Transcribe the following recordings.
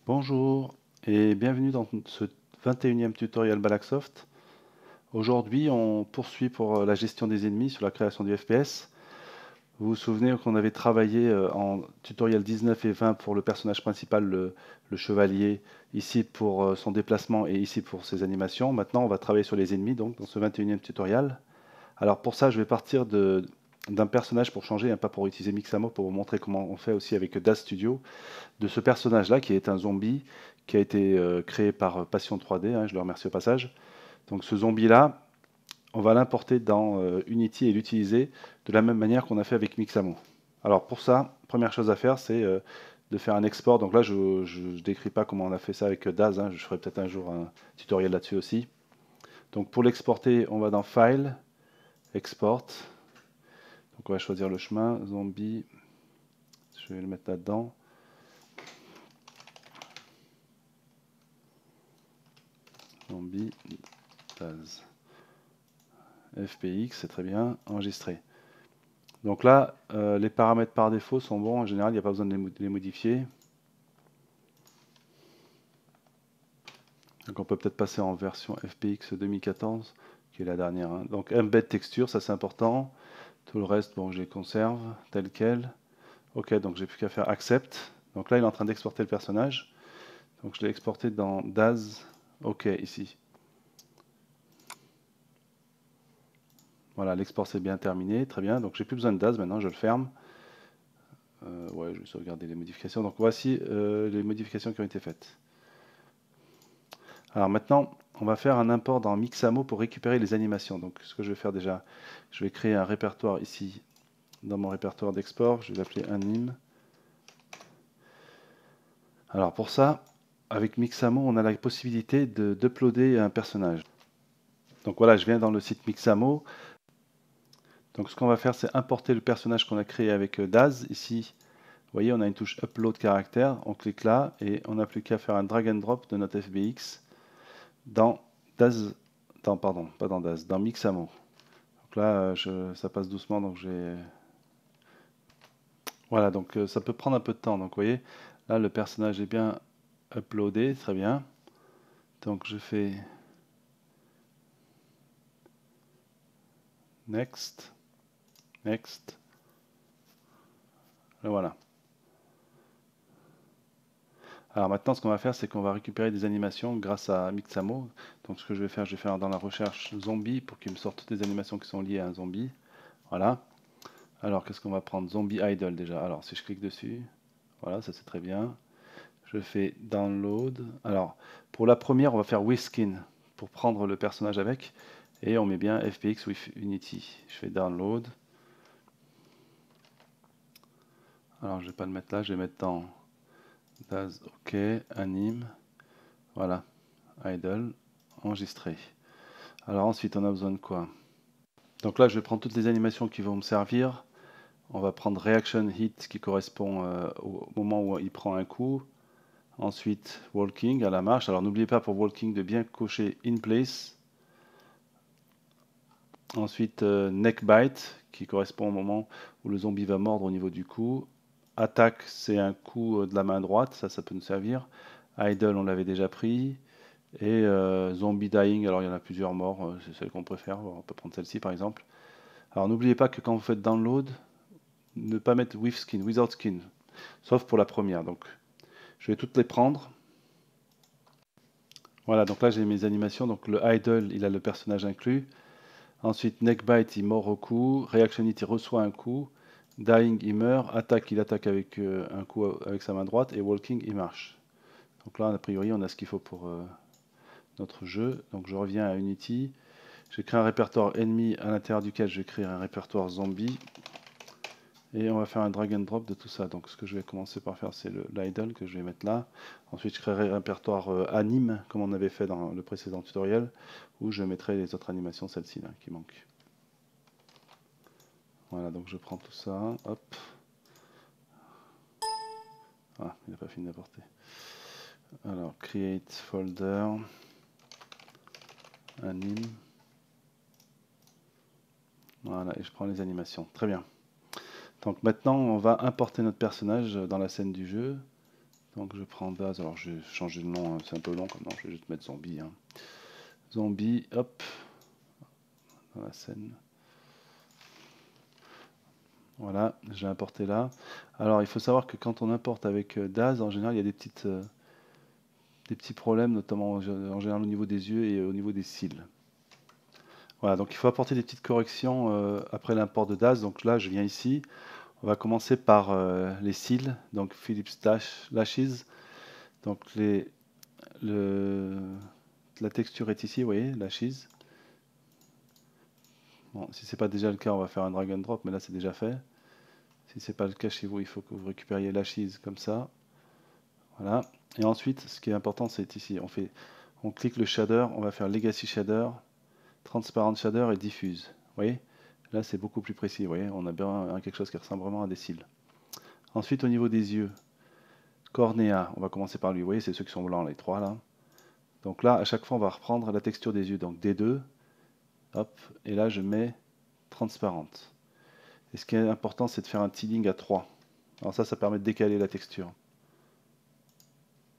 Bonjour et bienvenue dans ce 21e tutoriel Balaxsoft. Aujourd'hui, on poursuit pour la gestion des ennemis sur la création du FPS. Vous vous souvenez qu'on avait travaillé en tutoriel 19 et 20 pour le personnage principal, le chevalier, ici pour son déplacement et ici pour ses animations. Maintenant, on va travailler sur les ennemis, donc dans ce 21e tutoriel. Alors pour ça, je vais partir d'un personnage pour changer, pas pour utiliser Mixamo, pour vous montrer comment on fait aussi avec DAZ Studio, de ce personnage-là qui est un zombie qui a été créé par Passion 3D, je le remercie au passage. Donc ce zombie-là, on va l'importer dans Unity et l'utiliser de la même manière qu'on a fait avec Mixamo. Alors pour ça, première chose à faire, c'est de faire un export. Donc là, je ne décris pas comment on a fait ça avec Daz, je ferai peut-être un jour un tutoriel là-dessus aussi. Donc pour l'exporter, on va dans File, Export. Donc on va choisir le chemin, zombie, je vais le mettre là-dedans. Zombie, Daz. FPX, c'est très bien, enregistré. Donc là, les paramètres par défaut sont bons, en général, il n'y a pas besoin de les modifier. Donc on peut peut-être passer en version FPX 2014, qui est la dernière. Donc embed texture, ça c'est important. Tout le reste, bon, je les conserve tel quel. Ok, donc j'ai plus qu'à faire accept. Donc là, il est en train d'exporter le personnage. Donc je l'ai exporté dans DAZ. Ok, ici. Voilà, l'export c'est bien terminé, très bien. Donc j'ai plus besoin de DAZ maintenant, je le ferme. Ouais, je vais sauvegarder les modifications. Donc voici les modifications qui ont été faites. Alors maintenant, on va faire un import dans Mixamo pour récupérer les animations. Donc ce que je vais faire déjà, je vais créer un répertoire ici dans mon répertoire d'export. Je vais l'appeler anime. Alors pour ça, avec Mixamo, on a la possibilité d'uploader un personnage. Donc voilà, je viens dans le site Mixamo. Donc ce qu'on va faire, c'est importer le personnage qu'on a créé avec Daz. Ici, vous voyez, on a une touche Upload caractère. On clique là et on n'a plus qu'à faire un drag and drop de notre FBX dans Daz, pardon, pas dans Daz, dans Mixamo. Donc là, ça passe doucement, donc j'ai... Voilà, donc ça peut prendre un peu de temps. Donc vous voyez, là, le personnage est bien uploadé, très bien. Donc je fais Next, Next, et voilà. Alors maintenant, ce qu'on va faire, c'est qu'on va récupérer des animations grâce à Mixamo. Donc ce que je vais faire dans la recherche zombie pour qu'il me sorte toutes les animations qui sont liées à un zombie. Voilà. Alors qu'est-ce qu'on va prendre? Zombie Idle déjà. Alors si je clique dessus, voilà, ça c'est très bien. Je fais Download. Alors pour la première, on va faire with skin pour prendre le personnage avec. Et on met bien FPX with Unity. Je fais Download. Alors je vais pas le mettre là, je vais mettre dans DAZ, OK, Anime. Voilà, Idle, enregistré. Alors ensuite, on a besoin de quoi? Donc là, je vais prendre toutes les animations qui vont me servir. On va prendre Reaction Hit qui correspond au moment où il prend un coup. Ensuite, Walking à la marche. Alors n'oubliez pas pour Walking de bien cocher In Place. Ensuite, Neck Bite qui correspond au moment où le zombie va mordre au niveau du cou. Attaque, c'est un coup de la main droite, ça peut nous servir. Idle, on l'avait déjà pris. Et Zombie Dying, alors il y en a plusieurs morts, c'est celle qu'on préfère, on peut prendre celle-ci par exemple. Alors n'oubliez pas que quand vous faites download, ne pas mettre with skin, without skin, sauf pour la première. Donc je vais toutes les prendre. Voilà, donc là j'ai mes animations, donc le idle, il a le personnage inclus. Ensuite, neckbite, il mord au coup. Reactionite, il reçoit un coup. Dying, il meurt. Attaque, il attaque avec un coup avec sa main droite. Et walking, il marche. Donc là, a priori, on a ce qu'il faut pour notre jeu. Donc je reviens à Unity. J'ai créé un répertoire ennemi à l'intérieur duquel je vais créer un répertoire zombie. Et on va faire un drag and drop de tout ça. Donc ce que je vais commencer par faire, c'est l'idle que je vais mettre là. Ensuite, je créerai un répertoire anime, comme on avait fait dans le précédent tutoriel, où je mettrai les autres animations, celle-ci là, qui manque. Voilà, donc je prends tout ça, hop. Ah, il n'a pas fini d'apporter. Alors, create folder, anime. Voilà, et je prends les animations. Très bien. Donc maintenant, on va importer notre personnage dans la scène du jeu. Donc je prends Daz, alors je vais changer de nom, hein, c'est un peu long comme nom, je vais juste mettre zombie. Hein. Zombie, hop, dans la scène. Voilà, j'ai importé là. Alors il faut savoir que quand on importe avec Daz, en général il y a des petits problèmes, notamment en général au niveau des yeux et au niveau des cils. Voilà, donc il faut apporter des petites corrections après l'import de Daz. Donc là je viens ici, on va commencer par les cils, donc Philips Lashes. Donc la texture est ici, vous voyez, Lashes. Bon, si ce n'est pas déjà le cas, on va faire un drag and drop, mais là c'est déjà fait. Si ce n'est pas le cas chez vous, il faut que vous récupériez Lashes comme ça. Voilà. Et ensuite, ce qui est important, c'est ici, on clique le shader, on va faire Legacy Shader, Transparent Shader et Diffuse. Vous voyez? Là, c'est beaucoup plus précis. Vous voyez? On a bien quelque chose qui ressemble vraiment à des cils. Ensuite, au niveau des yeux, Cornea, on va commencer par lui. Vous voyez, c'est ceux qui sont blancs, les trois là. Donc là, à chaque fois, on va reprendre la texture des yeux. Donc D2, hop, et là, je mets transparente. Et ce qui est important, c'est de faire un tealing à 3. Alors ça permet de décaler la texture.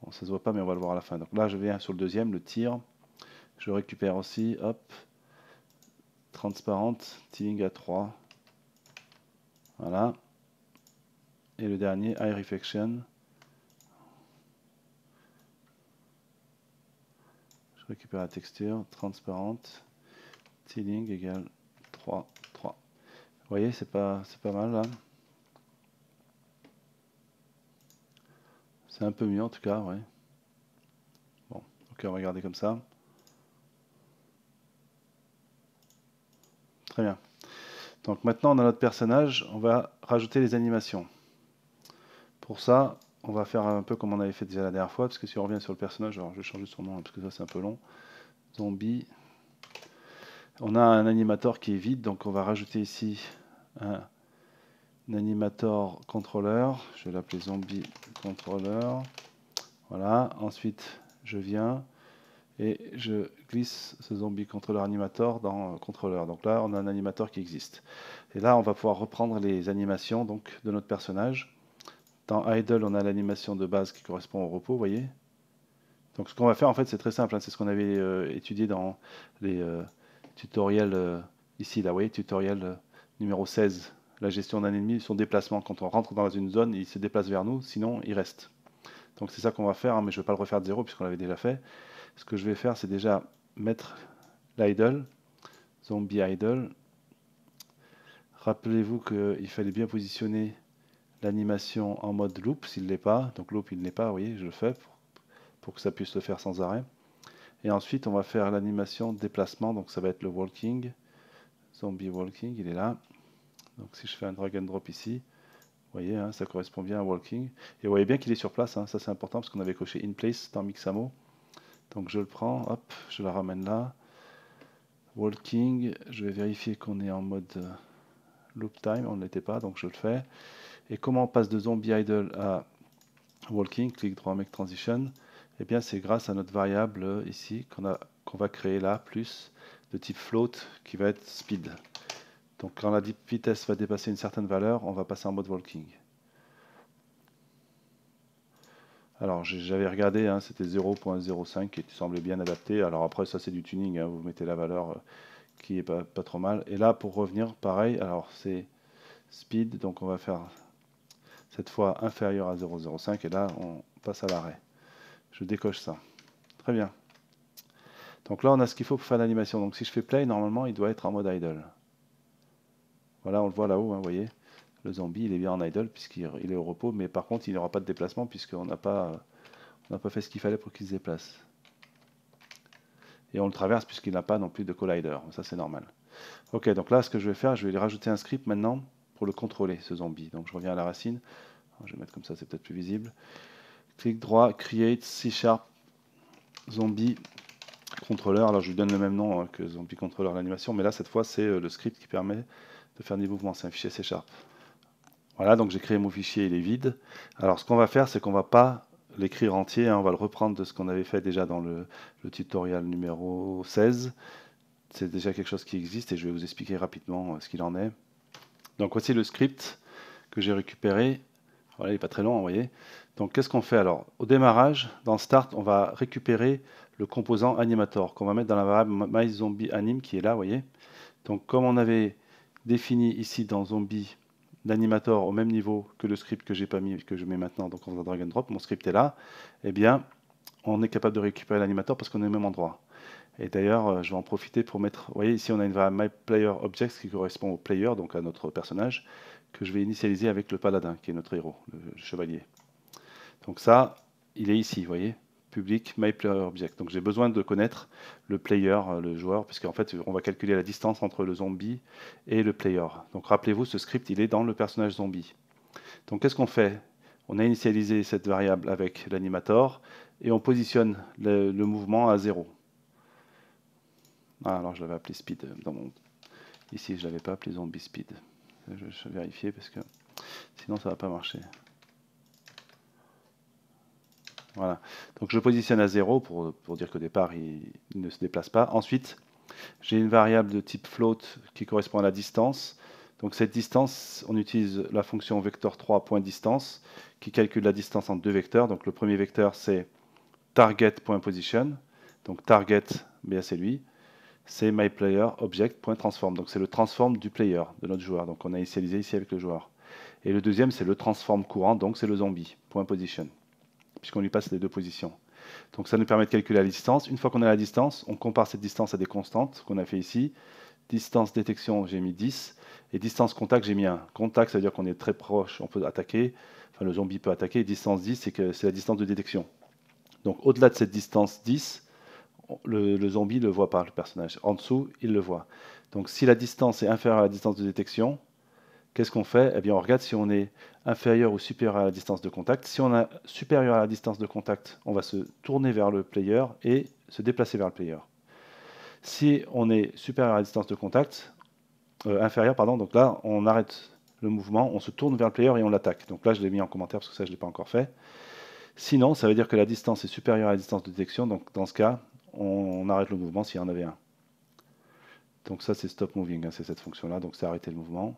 Bon, ça se voit pas, mais on va le voir à la fin. Donc là, je viens sur le deuxième, le tir. Je récupère aussi, hop, transparente, tealing à 3. Voilà. Et le dernier, Eye Reflection. Je récupère la texture, transparente, tealing égale 3, 3. Vous voyez, c'est pas mal là. C'est un peu mieux en tout cas, ouais. Bon, ok, on va regarder comme ça. Très bien. Donc maintenant on a notre personnage, on va rajouter les animations. Pour ça, on va faire un peu comme on avait fait déjà la dernière fois, parce que si on revient sur le personnage, alors je vais changer son nom, hein, parce que ça c'est un peu long. Zombie. On a un animator qui est vide, donc on va rajouter ici un animator contrôleur. Je vais l'appeler zombie contrôleur. Voilà. Ensuite, je viens et je glisse ce zombie contrôleur animator dans contrôleur. Donc là, on a un animator qui existe. Et là, on va pouvoir reprendre les animations donc, de notre personnage. Dans idle, on a l'animation de base qui correspond au repos, vous voyez. Donc ce qu'on va faire, en fait, c'est très simple. Hein, c'est ce qu'on avait étudié dans les tutoriels ici, là, vous voyez, tutoriel numéro 16. La gestion d'un ennemi, son déplacement. Quand on rentre dans une zone, il se déplace vers nous, sinon il reste. Donc c'est ça qu'on va faire, hein, mais je ne vais pas le refaire de zéro puisqu'on l'avait déjà fait. Ce que je vais faire, c'est déjà mettre l'idle, zombie idle. Rappelez-vous qu'il fallait bien positionner l'animation en mode loop s'il ne l'est pas. Donc loop, il n'est pas, vous voyez, je le fais pour que ça puisse le faire sans arrêt. Et ensuite, on va faire l'animation de déplacement, donc ça va être le walking. Zombie walking, il est là. Donc si je fais un drag and drop ici, vous voyez, hein, ça correspond bien à walking. Et vous voyez bien qu'il est sur place, hein, ça c'est important parce qu'on avait coché in place dans Mixamo. Donc je le prends, hop, je le ramène là. Walking, je vais vérifier qu'on est en mode loop time, on ne l'était pas, donc je le fais. Et comment on passe de zombie idle à walking, clic droit make transition? Eh bien c'est grâce à notre variable ici qu'on va créer là, plus de type float qui va être speed. Donc quand la vitesse va dépasser une certaine valeur, on va passer en mode walking. Alors j'avais regardé, hein, c'était 0.05 qui semblait bien adapté. Alors après ça c'est du tuning, hein, vous mettez la valeur qui est pas trop mal. Et là pour revenir, pareil, alors c'est speed, donc on va faire cette fois inférieur à 0.05 et là on passe à l'arrêt. Je décoche ça. Très bien. Donc là on a ce qu'il faut pour faire l'animation. Donc si je fais play, normalement il doit être en mode idle. Voilà, on le voit là-haut, hein, vous voyez. Le zombie il est bien en idle puisqu'il est au repos, mais par contre il n'aura pas de déplacement puisqu'on n'a pas fait ce qu'il fallait pour qu'il se déplace. Et on le traverse puisqu'il n'a pas non plus de collider, ça c'est normal. Ok, donc là ce que je vais faire, je vais lui rajouter un script maintenant pour le contrôler, ce zombie. Donc je reviens à la racine, je vais mettre comme ça, c'est peut-être plus visible. Clic droit, create C# zombie contrôleur. Alors je lui donne le même nom que zombie contrôleur l'animation, mais là cette fois c'est le script qui permet de faire des mouvements, c'est un fichier C#. Voilà, donc j'ai créé mon fichier, il est vide. Alors ce qu'on va faire, c'est qu'on va pas l'écrire entier, hein, on va le reprendre de ce qu'on avait fait déjà dans le tutoriel numéro 16. C'est déjà quelque chose qui existe et je vais vous expliquer rapidement ce qu'il en est. Donc voici le script que j'ai récupéré. Voilà, il n'est pas très long, vous voyez. Donc qu'est-ce qu'on fait alors? Au démarrage, dans Start, on va récupérer le composant Animator qu'on va mettre dans la variable MyZombieAnim qui est là, vous voyez. Donc comme on avait défini ici dans Zombie l'animator au même niveau que le script que j'ai pas mis, que je mets maintenant, donc en faisant drag and drop, mon script est là, eh bien on est capable de récupérer l'animator parce qu'on est au même endroit. Et d'ailleurs, je vais en profiter pour mettre, vous voyez ici on a une variable MyPlayerObject qui correspond au player, donc à notre personnage, que je vais initialiser avec le paladin, qui est notre héros, le chevalier. Donc ça, il est ici, vous voyez, public MyPlayerObject. Donc j'ai besoin de connaître le player, le joueur, puisqu'en fait on va calculer la distance entre le zombie et le player. Donc rappelez-vous, ce script, il est dans le personnage zombie. Donc qu'est-ce qu'on fait? On a initialisé cette variable avec l'animator et on positionne le mouvement à 0. Ah, alors je l'avais appelé speed dans mon... Ici, je ne l'avais pas appelé zombie speed. Je vais vérifier parce que sinon ça ne va pas marcher. Voilà. Donc je positionne à 0 pour dire qu'au départ il ne se déplace pas. Ensuite, j'ai une variable de type float qui correspond à la distance. Donc cette distance, on utilise la fonction vector3.distance qui calcule la distance entre deux vecteurs. Donc le premier vecteur c'est target.position. Donc target, bien c'est lui. C'est myPlayerObject.transform. Donc c'est le transform du player, de notre joueur. Donc on a initialisé ici avec le joueur. Et le deuxième c'est le transform courant, donc c'est le zombie.position, puisqu'on lui passe les deux positions. Donc ça nous permet de calculer la distance. Une fois qu'on a la distance, on compare cette distance à des constantes qu'on a fait ici. Distance détection, j'ai mis 10. Et distance contact, j'ai mis 1. Contact, ça veut dire qu'on est très proche, on peut attaquer. Enfin, le zombie peut attaquer. Distance 10, c'est la distance de détection. Donc au-delà de cette distance 10, le zombie ne le voit pas, le personnage. En dessous, il le voit. Donc si la distance est inférieure à la distance de détection, qu'est-ce qu'on fait? Eh bien, on regarde si on est inférieur ou supérieur à la distance de contact. Si on est supérieur à la distance de contact, on va se tourner vers le player et se déplacer vers le player. Si on est supérieur à la distance de contact, inférieur, pardon, donc là, on arrête le mouvement, on se tourne vers le player et on l'attaque. Donc là, je l'ai mis en commentaire parce que ça, je ne l'ai pas encore fait. Sinon, ça veut dire que la distance est supérieure à la distance de détection. Donc dans ce cas, on arrête le mouvement s'il y en avait un. Donc ça, c'est stop moving, hein, c'est cette fonction-là. Donc c'est arrêter le mouvement.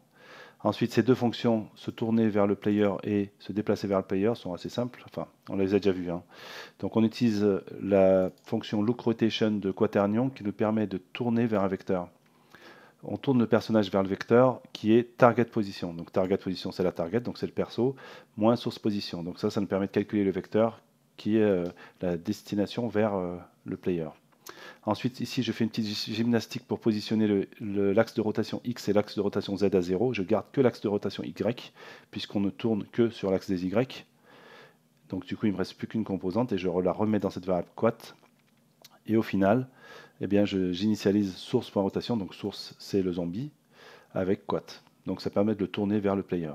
Ensuite, ces deux fonctions, se tourner vers le player et se déplacer vers le player, sont assez simples. Enfin, on les a déjà vues. Hein. Donc on utilise la fonction lookRotation de Quaternion qui nous permet de tourner vers un vecteur. On tourne le personnage vers le vecteur qui est target position. Donc target position, c'est la target, donc c'est le perso, moins source position. Donc ça nous permet de calculer le vecteur qui est la destination vers le player. Ensuite, ici, je fais une petite gymnastique pour positionner l'axe de rotation X et l'axe de rotation Z à 0. Je garde que l'axe de rotation Y, puisqu'on ne tourne que sur l'axe des Y. Donc du coup, il ne me reste plus qu'une composante et je la remets dans cette variable quat. Et au final, eh bien, j'initialise source.rotation, donc source, c'est le zombie, avec quat. Donc ça permet de le tourner vers le player.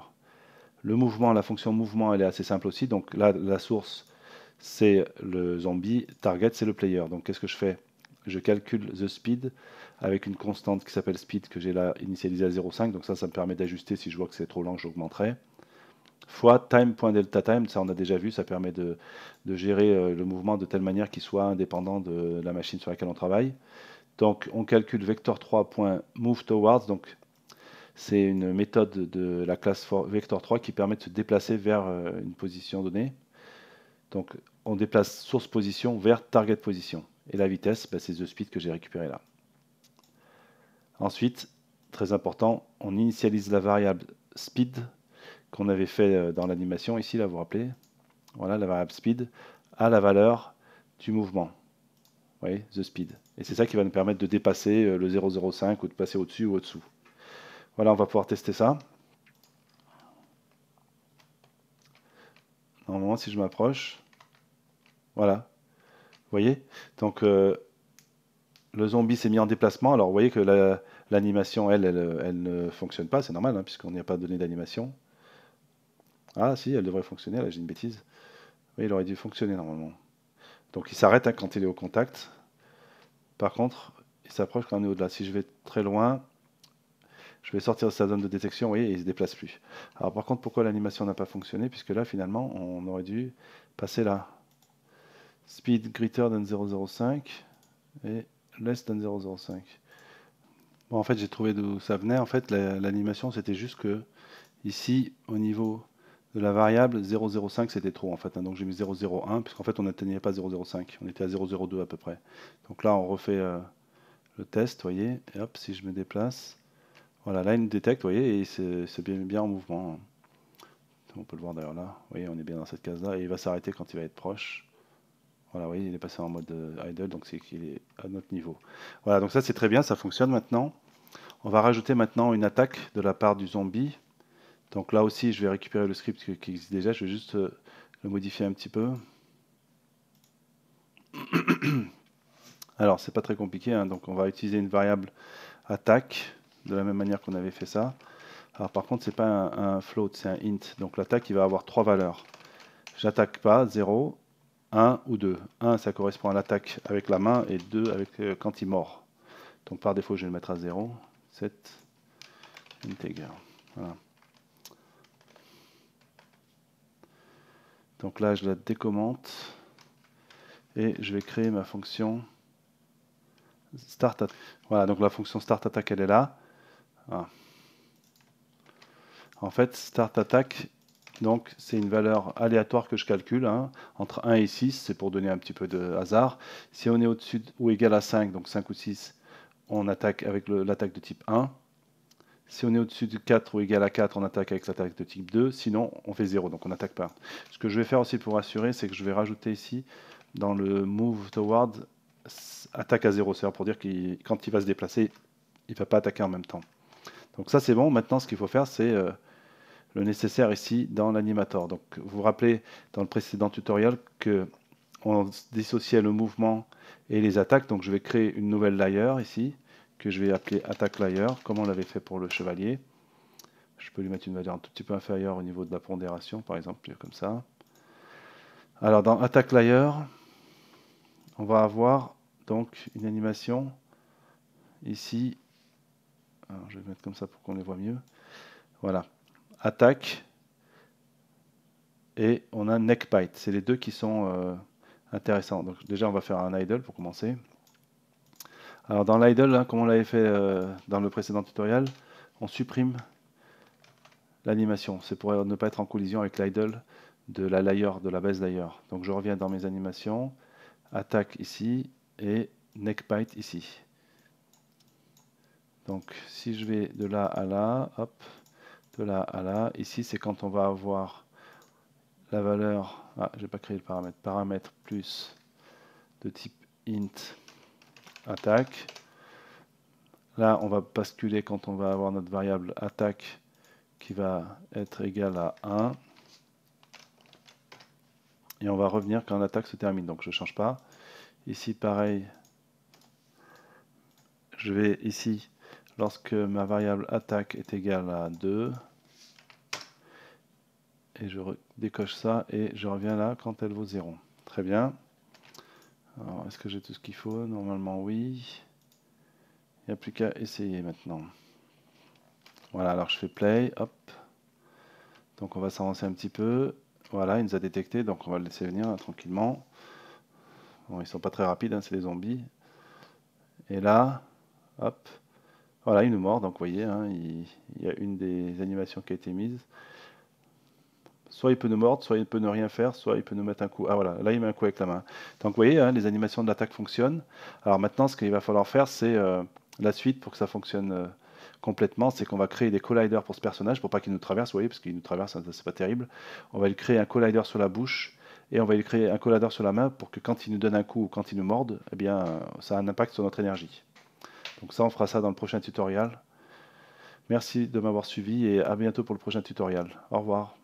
Le mouvement, la fonction mouvement, elle est assez simple aussi. Donc là, la source, c'est le zombie, target, c'est le player. Donc qu'est-ce que je fais? Je calcule the speed avec une constante qui s'appelle speed que j'ai là initialisée à 0,5. Donc ça me permet d'ajuster. Si je vois que c'est trop lent, j'augmenterai. Fois time.delta time, ça on a déjà vu, ça permet de gérer le mouvement de telle manière qu'il soit indépendant de la machine sur laquelle on travaille. Donc on calcule vector3.moveTowards, donc c'est une méthode de la classe vector3 qui permet de se déplacer vers une position donnée. Donc on déplace source position vers target position. Et la vitesse, c'est the speed que j'ai récupéré là. Ensuite, très important, on initialise la variable speed qu'on avait fait dans l'animation ici, là vous vous rappelez. Voilà, la variable speed à la valeur du mouvement. Vous voyez, the speed. Et c'est ça qui va nous permettre de dépasser le 0,05 ou de passer au-dessus ou au-dessous. Voilà, on va pouvoir tester ça. Normalement, si je m'approche, voilà. Vous voyez? Donc, le zombie s'est mis en déplacement. Alors, vous voyez que l'animation, elle ne fonctionne pas. C'est normal, hein, puisqu'on n'y a pas donné d'animation. Ah, si, elle devrait fonctionner. Là, j'ai une bêtise. Oui, il aurait dû fonctionner normalement. Donc, il s'arrête hein, quand il est au contact. Par contre, il s'approche quand on est au-delà. Si je vais très loin, je vais sortir de sa zone de détection, vous voyez, et il ne se déplace plus. Alors par contre, pourquoi l'animation n'a pas fonctionné? Puisque là, finalement, on aurait dû passer là. Speed greater than 0,05 et less than 0,05. Bon, en fait, j'ai trouvé d'où ça venait. En fait, l'animation, c'était juste que ici, au niveau de la variable 0,05, c'était trop en fait, hein, donc j'ai mis 0,01, puisqu'en fait on n'atteignait pas 0,05, on était à 0,02 à peu près. Donc là on refait le test, vous voyez, et hop, si je me déplace, voilà, là il me détecte, vous voyez, et c'est bien en mouvement. On peut le voir d'ailleurs là, vous voyez, on est bien dans cette case-là, et il va s'arrêter quand il va être proche. Voilà, vous voyez, il est passé en mode idle, donc c'est qu'il est à notre niveau. Voilà, donc ça c'est très bien, ça fonctionne maintenant. On va rajouter maintenant une attaque de la part du zombie. Donc là aussi, je vais récupérer le script qui existe déjà, je vais juste le modifier un petit peu. Alors, c'est pas très compliqué, hein, donc on va utiliser une variable attaque, de la même manière qu'on avait fait ça. Alors par contre, c'est pas un float, c'est un int. Donc l'attaque, il va avoir 3 valeurs. J'attaque pas, 0, 1 ou 2. 1, ça correspond à l'attaque avec la main, et 2 avec quand il mord. Donc par défaut, je vais le mettre à 0. 7 integer. Voilà. Donc là, je la décommente et je vais créer ma fonction start attack. Voilà, donc la fonction start attack, elle est là. Voilà. En fait, start attack, donc c'est une valeur aléatoire que je calcule, hein, entre 1 et 6, c'est pour donner un petit peu de hasard. Si on est au-dessus ou égal à 5, donc 5 ou 6, on attaque avec l'attaque de type 1. Si on est au-dessus de 4 ou égal à 4, on attaque avec l'attaque de type 2. Sinon, on fait 0, donc on n'attaque pas. Ce que je vais faire aussi pour assurer, c'est que je vais rajouter ici, dans le move toward, attaque à 0. C'est-à-dire pour dire que quand il va se déplacer, il ne va pas attaquer en même temps. Donc ça, c'est bon. Maintenant, ce qu'il faut faire, c'est le nécessaire ici dans l'animator. Donc vous vous rappelez dans le précédent tutoriel qu'on dissociait le mouvement et les attaques. Donc je vais créer une nouvelle layer ici, que je vais appeler attack layer, comme on l'avait fait pour le chevalier. Je peux lui mettre une valeur un tout petit peu inférieure au niveau de la pondération, par exemple, comme ça. Alors dans attack layer, on va avoir donc une animation ici. Alors, je vais mettre comme ça pour qu'on les voit mieux. Voilà, attaque, et on a neck bite. C'est les deux qui sont intéressants. Donc déjà, on va faire un idle pour commencer. Alors dans l'idle, hein, comme on l'avait fait dans le précédent tutoriel, on supprime l'animation. C'est pour ne pas être en collision avec l'idle de la layer, de la base layer. Donc je reviens dans mes animations, attaque ici et neck bite ici. Donc si je vais de là à là, hop, de là à là, ici c'est quand on va avoir la valeur, je n'ai pas créé le paramètre, paramètre plus de type int attaque. Là, on va basculer quand on va avoir notre variable attaque qui va être égale à 1. Et on va revenir quand l'attaque se termine. Donc je ne change pas. Ici, pareil. Je vais ici, lorsque ma variable attaque est égale à 2. Et je décoche ça et je reviens là quand elle vaut 0. Très bien. Alors, est-ce que j'ai tout ce qu'il faut? Normalement, oui. Il n'y a plus qu'à essayer maintenant. Voilà, alors je fais play, hop. Donc on va s'avancer un petit peu. Voilà, il nous a détecté, donc on va le laisser venir là, tranquillement. Bon, ils sont pas très rapides, hein, c'est des zombies. Et là, hop, voilà, il nous mord, donc vous voyez, hein, il y a une des animations qui a été mise. Soit il peut nous mordre, soit il peut ne rien faire, soit il peut nous mettre un coup. Ah voilà, là il met un coup avec la main. Donc vous voyez, hein, les animations de l'attaque fonctionnent. Alors maintenant, ce qu'il va falloir faire, c'est la suite pour que ça fonctionne complètement, c'est qu'on va créer des colliders pour ce personnage, pour pas qu'il nous traverse, vous voyez, parce qu'il nous traverse, c'est pas terrible. On va lui créer un collider sur la bouche, et on va lui créer un collider sur la main, pour que quand il nous donne un coup ou quand il nous morde, eh bien, ça a un impact sur notre énergie. Donc ça, on fera ça dans le prochain tutoriel. Merci de m'avoir suivi, et à bientôt pour le prochain tutoriel. Au revoir.